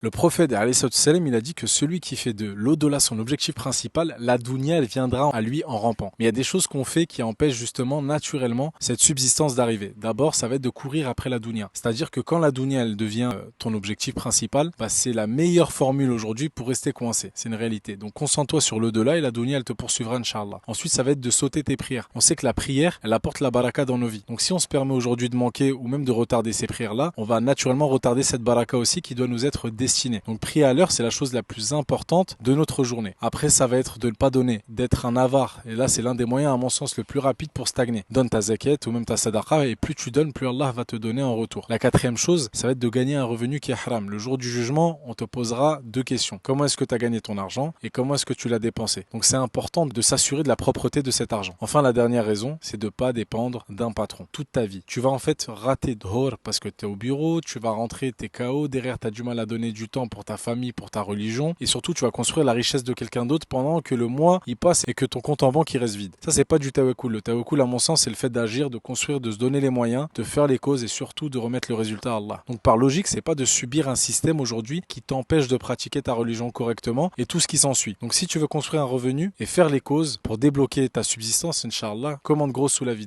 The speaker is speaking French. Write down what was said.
Le prophète, alayhi salatu wassalam, il a dit que celui qui fait de l'au-delà son objectif principal, la dunya, elle viendra à lui en rampant. Mais il y a des choses qu'on fait qui empêchent justement naturellement cette subsistance d'arriver. D'abord, ça va être de courir après la dunya. C'est-à-dire que quand la dunya, elle devient ton objectif principal, bah, c'est la meilleure formule aujourd'hui pour rester coincé. C'est une réalité. Donc concentre-toi sur l'au-delà et la dunya, elle te poursuivra, Inch'Allah. Ensuite, ça va être de sauter tes prières. On sait que la prière, elle apporte la baraka dans nos vies. Donc si on se permet aujourd'hui de manquer ou même de retarder ces prières-là, on va naturellement retarder cette baraka aussi qui doit nous être destinée. Donc prier à l'heure, c'est la chose la plus importante de notre journée. Après, ça va être de ne pas donner, d'être un avare. Et là, c'est l'un des moyens, à mon sens, le plus rapide pour stagner. Donne ta zakat ou même ta sadaqa, et plus tu donnes, plus Allah va te donner en retour. La quatrième chose, ça va être de gagner un revenu qui est haram. Le jour du jugement, on te posera deux questions. Comment est-ce que tu as gagné ton argent et comment est-ce que tu l'as dépensé? Donc c'est important de s'assurer de la propreté de cet argent. Enfin, la dernière raison, c'est de ne pas dépendre d'un patron toute ta vie. Tu vas en fait rater dhor parce que tu es au bureau, tu vas rentrer, tu es KO, derrière tu as du mal à donner du temps pour ta famille, pour ta religion, et surtout tu vas construire la richesse de quelqu'un d'autre pendant que le mois il passe et que ton compte en banque il reste vide. Ça c'est pas du tawakkul. Le tawakkul à mon sens c'est le fait d'agir, de construire, de se donner les moyens, de faire les causes et surtout de remettre le résultat à Allah. Donc par logique c'est pas de subir un système aujourd'hui qui t'empêche de pratiquer ta religion correctement et tout ce qui s'ensuit. Donc si tu veux construire un revenu et faire les causes pour débloquer ta subsistance, Inch'Allah, commande gros sous la vidéo.